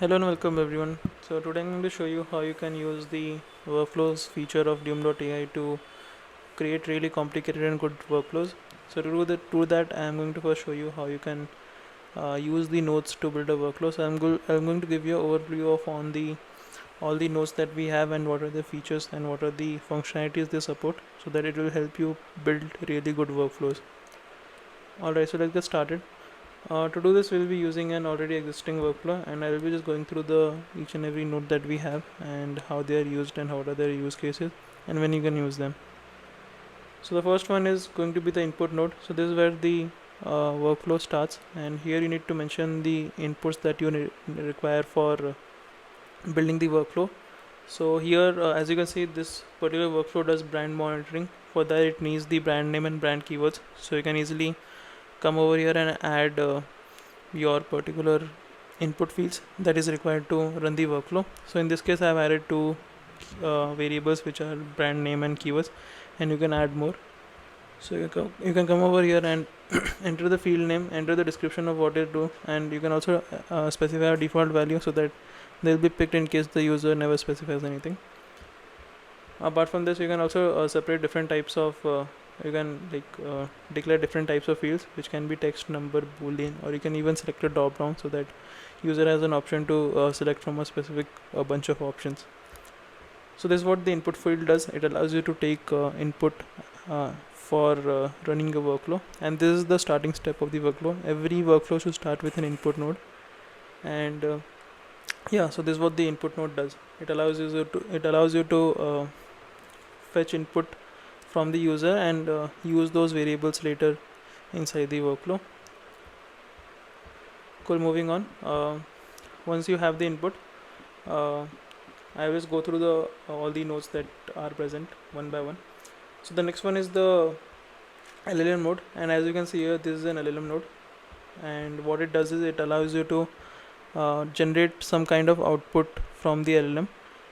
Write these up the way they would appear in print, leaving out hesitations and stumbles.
Hello and welcome everyone. So today I'm going to show you how you can use the workflows feature of Dume.ai to create really complicated and good workflows. So to do that I'm going to first show you how you can use the nodes to build a workflow. So I'm going to give you an overview of on the all the nodes that we have and what are the features and what are the functionalities they support, so that it will help you build really good workflows. Alright, so let's get started. To do this, we'll be using an already existing workflow, and I will be just going through the each and every node that we have and how they are used and what are their use cases and when you can use them. So the first one is going to be the input node. So this is where the workflow starts, and here you need to mention the inputs that you require for building the workflow. So here, as you can see, this particular workflow does brand monitoring. For that, it needs the brand name and brand keywords. So you can easily come over here and add your particular input fields that is required to run the workflow. So in this case, I have added two variables which are brand name and keywords, and you can add more. So you can come over here and enter the field name, enter the description of what it do, and you can also specify a default value so that they'll be picked in case the user never specifies anything. Apart from this, you can also separate different types of you can declare different types of fields, which can be text, number, boolean, or you can even select a drop down so that user has an option to select from a specific bunch of options. So this is what the input field does. It allows you to take input for running a workflow, and this is the starting step of the workflow. Every workflow should start with an input node, and yeah, so this is what the input node does. It allows you to fetch input from the user and use those variables later inside the workflow. Cool, moving on. Once you have the input, I will just go through the all the nodes that are present one by one. So the next one is the LLM node, and as you can see here, this is an LLM node, and what it does is it allows you to generate some kind of output from the LLM,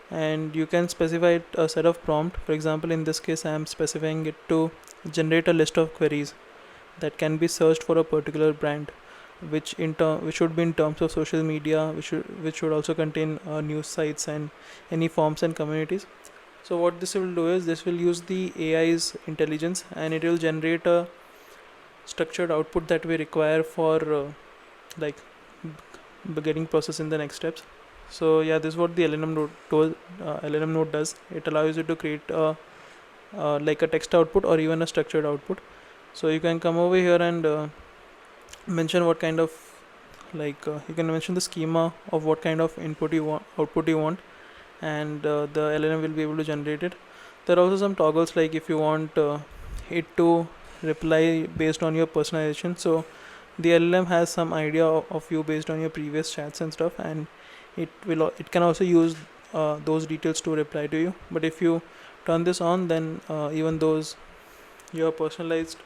and you can specify a set of prompt. For example, in this case I am specifying it to generate a list of queries that can be searched for a particular brand, which should be in terms of social media, which should also contain news sites and any forms and communities. So what this will do is this will use the AI's intelligence, and it will generate a structured output that we require for like getting processed in the next steps. So yeah, this is what the LLM node does. It allows you to create like a text output or even a structured output. So you can come over here and mention what kind of you can mention the schema of what kind of output you want, and the LLM will be able to generate it. There are also some toggles, like if you want it to reply based on your personalization. So the LLM has some idea of you based on your previous chats and stuff, and it can also use those details to reply to you. But if you turn this on, then even those your personalized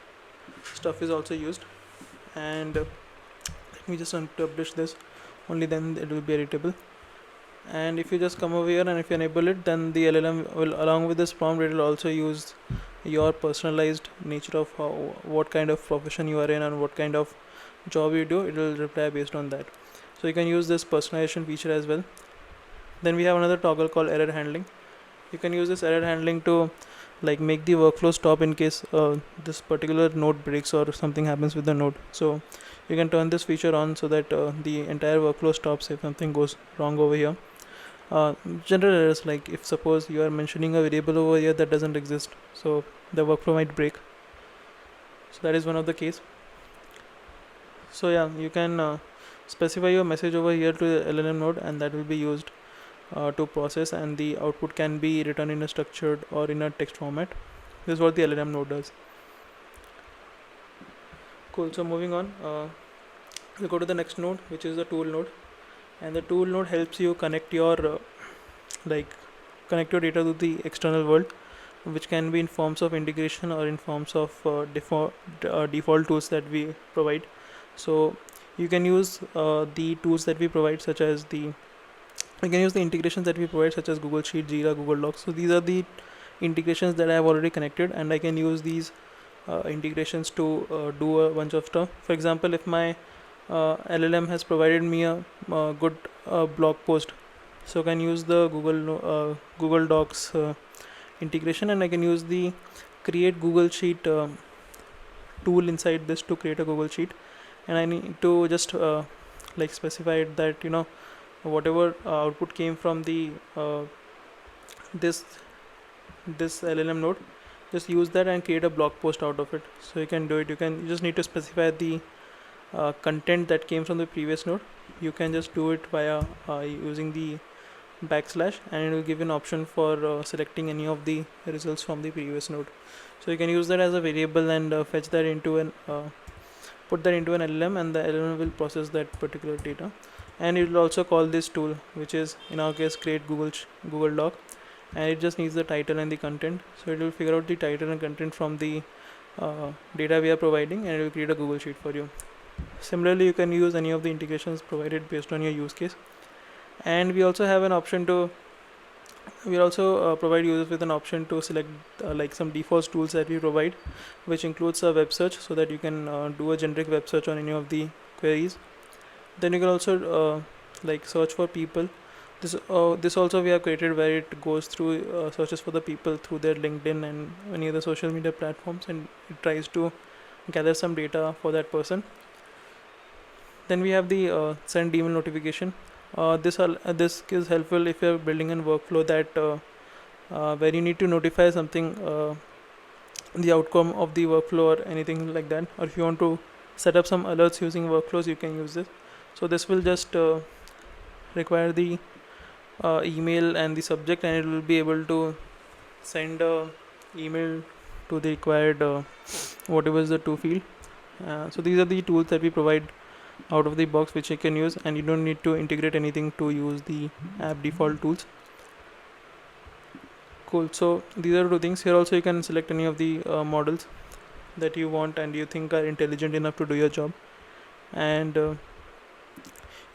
stuff is also used. And let me just unpublish this, only then it will be editable. And if you just come over here and if you enable it, then the LLM will, along with this prompt, it will also use your personalized nature of what kind of profession you are in and what kind of job you do. It will reply based on that. So you can use this personalization feature as well. Then we have another toggle called error handling. You can use this error handling to make the workflow stop in case this particular node breaks or something happens with the node. So you can turn this feature on so that the entire workflow stops if something goes wrong over here. General errors, like if suppose you are mentioning a variable over here that doesn't exist, so the workflow might break. So that is one of the case. So yeah, you can specify your message over here to the LLM node, and that will be used to process, and the output can be written in a structured or in a text format. This is what the LLM node does. Cool. So moving on, we'll go to the next node, which is the tool node, and the tool node helps you connect your connect your data to the external world, which can be in forms of integration or in forms of default tools that we provide. So you can use the tools that we provide, such as you can use the integrations that we provide, such as Google Sheet, Jira, Google Docs. So these are the integrations that I have already connected, and I can use these integrations to do a bunch of stuff. For example, if my LLM has provided me a good blog post, so I can use the Google Docs integration, and I can use the create Google Sheet tool inside this to create a Google Sheet. And I need to just like specify it that whatever output came from the this this LLM node, just use that and create a blog post out of it. So you can do it. You just need to specify the content that came from the previous node. You can just do it via using the backslash, and it will give an option for selecting any of the results from the previous node. So you can use that as a variable and fetch that into an put that into an LLM, and the LLM will process that particular data. And it will also call this tool, which is in our case create Google Doc, and it just needs the title and the content. So it will figure out the title and content from the data we are providing, and it will create a Google Sheet for you. Similarly, you can use any of the integrations provided based on your use case. And we also have an option to provide users with an option to select like some default tools that we provide, which includes a web search, so that you can do a generic web search on any of the queries. Then you can also like search for people. This also we have created, where it goes through searches for the people through their LinkedIn and any other social media platforms, and it tries to gather some data for that person. Then we have the send email notification. This is helpful if you're building a workflow that where you need to notify something, the outcome of the workflow or anything like that, or if you want to set up some alerts using workflows, you can use this. So this will just require the email and the subject, and it will be able to send a email to the required whatever is the to field. So these are the tools that we provide out of the box, which you can use, and you don't need to integrate anything to use the app default tools. Cool. So these are two things. Here also you can select any of the models that you want and you think are intelligent enough to do your job. And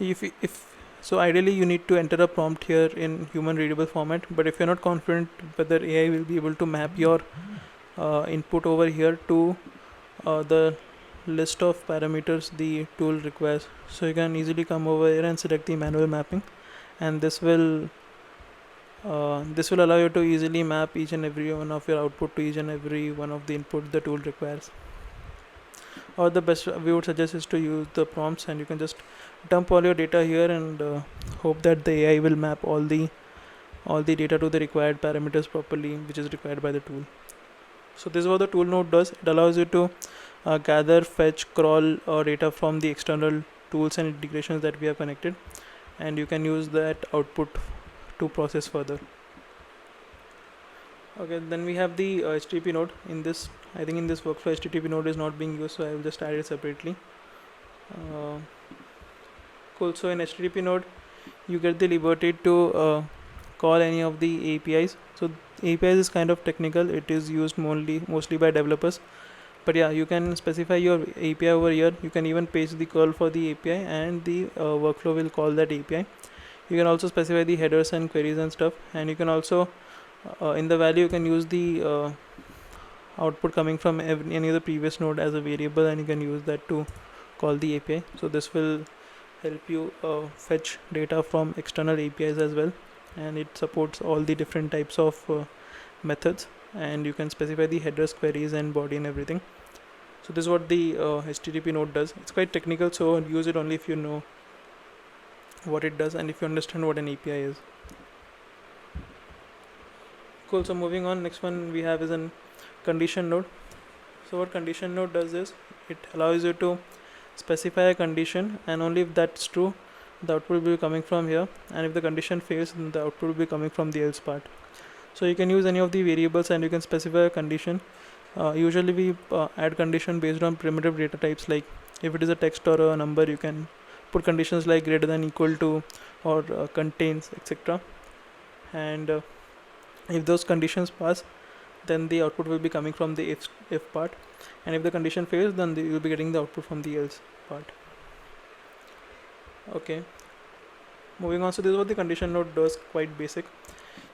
if so, ideally you need to enter a prompt here in human readable format, but if you're not confident whether AI will be able to map your input over here to the list of parameters the tool requires, so you can easily come over here and select the manual mapping, and this will allow you to easily map each and every one of your output to each and every one of the input the tool requires. Or the best we would suggest is to use the prompts, and you can just dump all your data here and hope that the AI will map all the data to the required parameters properly, which is required by the tool. So this is what the tool node does. It allows you to gather, fetch, crawl data from the external tools and integrations that we have connected, and you can use that output to process further. Okay, then we have the HTTP node. In this, I think in this workflow HTTP node is not being used, so I will just add it separately. Cool. So in HTTP node, you get the liberty to call any of the APIs. So APIs is kind of technical. It is used mostly by developers. But yeah, you can specify your API over here. You can even paste the curl for the API, and the workflow will call that API. You can also specify the headers and queries and stuff, and you can also in the value you can use the output coming from any of the previous node as a variable, and you can use that to call the API. So this will help you fetch data from external APIs as well, and it supports all the different types of methods, and you can specify the headers, queries, and body and everything. So this is what the HTTP node does. It's quite technical, so use it only if you know what it does and if you understand what an API is. Cool. So moving on, next one we have is an condition node. So what condition node does is it allows you to specify a condition, and only if that's true the output will be coming from here, and if the condition fails then the output will be coming from the else part. So you can use any of the variables and you can specify a condition. Usually we add condition based on primitive data types, like if it is a text or a number, you can put conditions like greater than, equal to, or contains, etc. And if those conditions pass, then the output will be coming from the if part, and if the condition fails, then you will be getting the output from the else part. Okay, moving on. So this is what the condition node does, quite basic.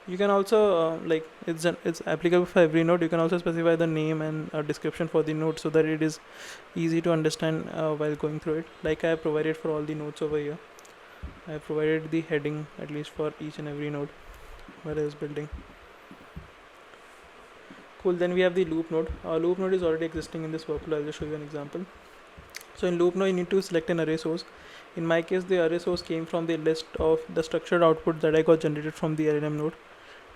You can also it's applicable for every node. You can also specify the name and a description for the node so that it is easy to understand while going through it. Like I have provided for all the nodes over here. I have provided the heading at least for each and every node where I was building. Cool. Then we have the loop node. Our loop node is already existing in this workflow. I'll just show you an example. So in loop node, you need to select an array source. In my case, the array source came from the list of the structured output that I got generated from the LLM node,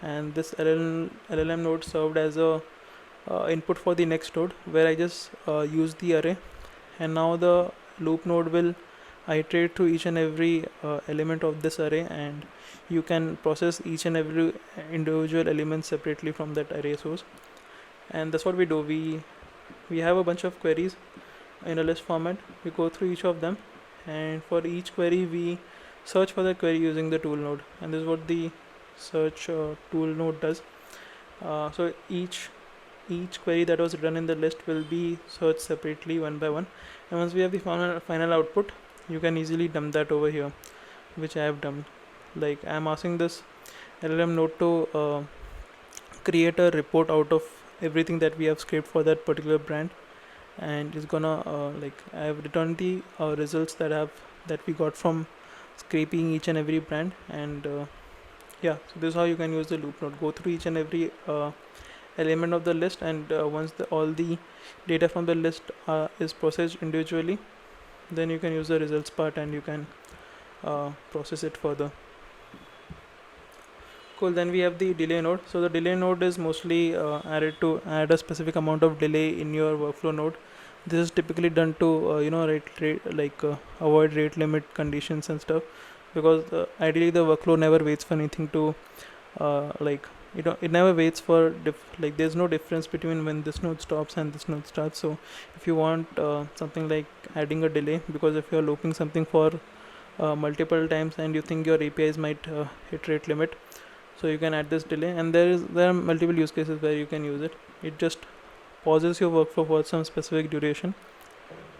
and this LLM node served as a input for the next node, where I just use the array, and now the loop node will iterate to each and every element of this array, and you can process each and every individual element separately from that array source. And that's what we do. We have a bunch of queries in a list format. We go through each of them, and for each query we search for the query using the tool node, and this is what the search tool node does. So each query that was written in the list will be searched separately one by one, and once we have the final output, you can easily dump that over here, which I have dumped. Like I am asking this LLM node to create a report out of everything that we have scraped for that particular brand, and it's gonna I have returned the results that we got from scraping each and every brand. And yeah, so this is how you can use the loop node. Go through each and every element of the list, and once all the data from the list is processed individually, then you can use the results part and you can process it further. Cool. Then we have the delay node. So the delay node is mostly added to add a specific amount of delay in your workflow node. This is typically done to avoid rate limit conditions and stuff, because ideally the workflow never waits for anything to it never waits for there's no difference between when this node stops and this node starts. So if you want something like adding a delay, because if you're looping something for multiple times and you think your APIs might hit rate limit, so you can add this delay, and there are multiple use cases where you can use it. It just pauses your workflow for some specific duration,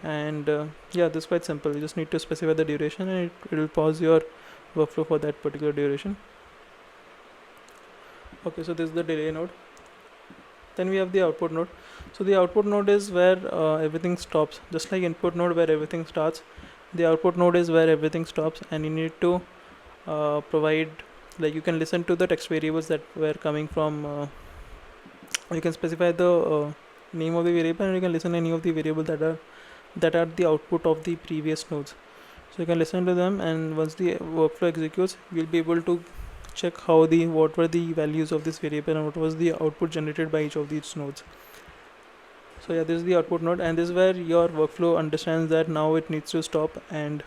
and yeah, this is quite simple. You just need to specify the duration, and it will pause your workflow for that particular duration. Okay, so this is the delay node. Then we have the output node. So the output node is where everything stops. Just like input node where everything starts, the output node is where everything stops, and you need to provide, you can listen to the text variables that were coming from you can specify the name of the variable, and you can listen to any of the variables that are the output of the previous nodes. So you can listen to them, and once the workflow executes, you'll be able to check what were the values of this variable and what was the output generated by each of these nodes. So yeah, this is the output node, and this is where your workflow understands that now it needs to stop, and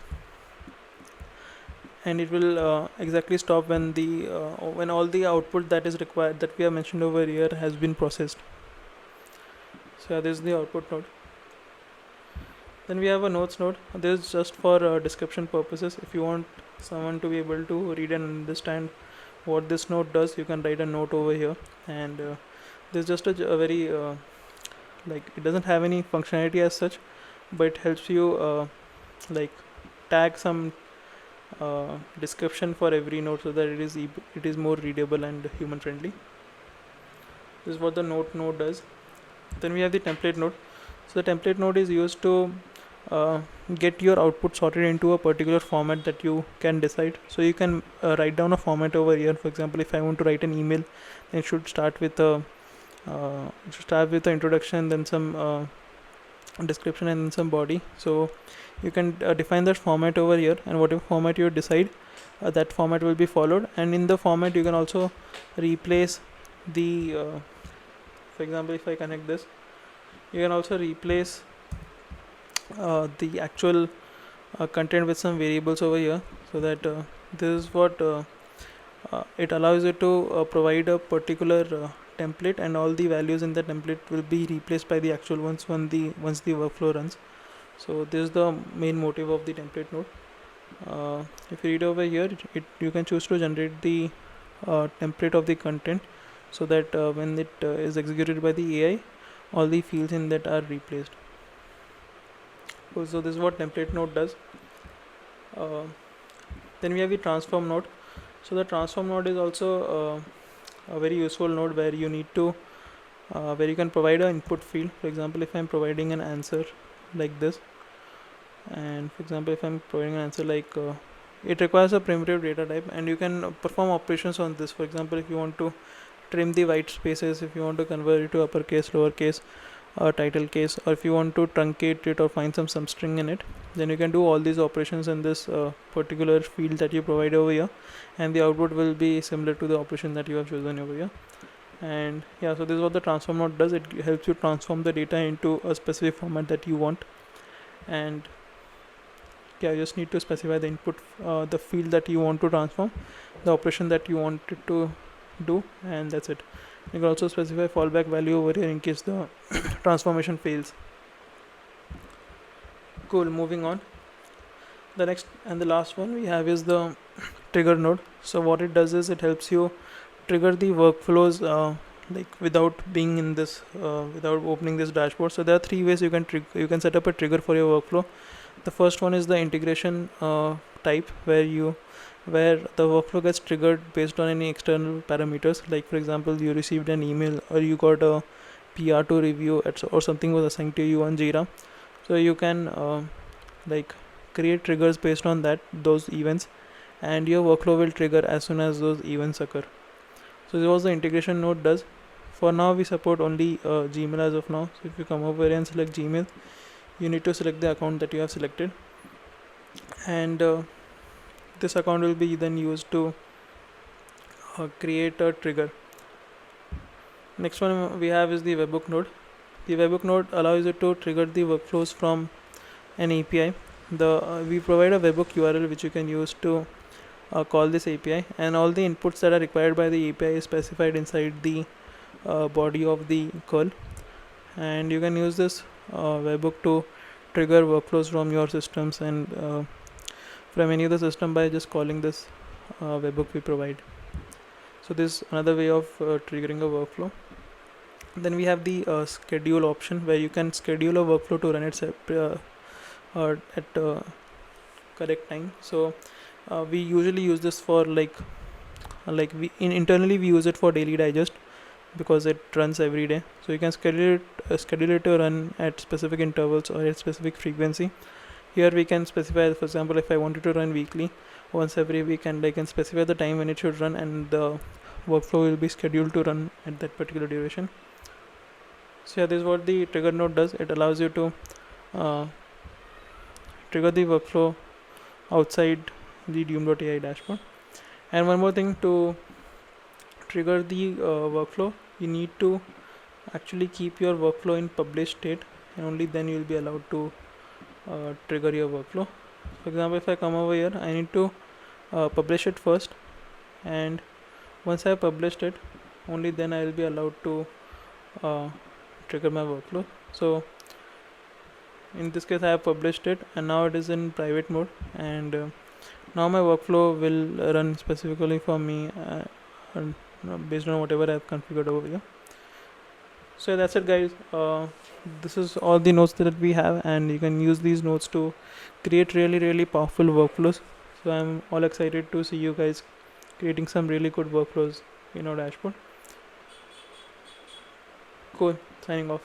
it will exactly stop when all the output that is required, that we have mentioned over here, has been processed. So yeah, this is the output node. Then we have a notes node. This is just for description purposes. If you want someone to be able to read and understand what this node does, you can write a note over here, and this is just a very it doesn't have any functionality as such, but it helps you tag some description for every node so that it is more readable and human friendly. This is what the node does. Then we have the template node. So the template node is used to get your output sorted into a particular format that you can decide. So you can write down a format over here. For example, if I want to write an email, then it should start with the introduction, then some description, and then some body. So you can define that format over here, and whatever format you decide, that format will be followed. And in the format, you can also replace the for example, if I connect this, you can also replace the actual content with some variables over here, so that this is what it allows you to provide a particular template, and all the values in the template will be replaced by the actual ones once the workflow runs. So this is the main motive of the template node. If you read over here, you can choose to generate the template of the content, so that when it is executed by the AI, all the fields in that are replaced. So this is what template node does. Then we have the transform node. So the transform node is also a very useful node where you need to where you can provide an input field. For example, if I'm providing an answer like this, and for example if I'm providing an answer like it requires a primitive data type, and you can perform operations on this. For example, if you want to trim the white spaces, if you want to convert it to uppercase, lowercase, title case, or if you want to truncate it or find some substring in it, then you can do all these operations in this particular field that you provide over here, and the output will be similar to the operation that you have chosen over here. And yeah, so this is what the transform node does. It helps you transform the data into a specific format that you want. And yeah, you just need to specify the input, the field that you want to transform, the operation that you want it to do, and that's it. You can also specify fallback value over here in case the transformation fails. Cool, moving on. The next and the last one we have is the trigger node. So what it does is it helps you trigger the workflows like without being in this without opening this dashboard. So there are three ways you can set up a trigger for your workflow. The first one is the integration type, where the workflow gets triggered based on any external parameters. Like for example, you received an email or you got a PR to review or something was assigned to you on Jira. So you can like create triggers based on those events, and your workflow will trigger as soon as those events occur. So this is what the integration node does. For now we support only Gmail as of now. So if you come over here and select Gmail, you need to select the account that you have selected, and this account will be then used to create a trigger. Next one we have is the webhook node. The webhook node allows you to trigger the workflows from an API. We provide a webhook URL which you can use to call this API, and all the inputs that are required by the API is specified inside the body of the curl, and you can use this webhook to trigger workflows from your systems and from any other system by just calling this webhook we provide. So this is another way of triggering a workflow. Then we have the schedule option, where you can schedule a workflow to run it at correct time. So we usually use this for internally we use it for daily digest because it runs every day. So you can schedule it to run at specific intervals or at specific frequency. Here we can specify, for example, if I wanted to run weekly, once every week, and I can specify the time when it should run, and the workflow will be scheduled to run at that particular duration. So yeah, this is what the trigger node does. It allows you to trigger the workflow outside the Dume.ai dashboard. And one more thing, to trigger the workflow, you need to actually keep your workflow in published state, and only then you will be allowed to trigger your workflow. For example, if I come over here, I need to publish it first, and once I have published it, only then I will be allowed to trigger my workflow. So in this case I have published it, and now it is in private mode, and now my workflow will run specifically for me based on whatever I have configured over here. So that's it, guys. This is all the nodes that we have, and you can use these nodes to create really powerful workflows. So I'm all excited to see you guys creating some really good workflows in our dashboard. Cool, signing off.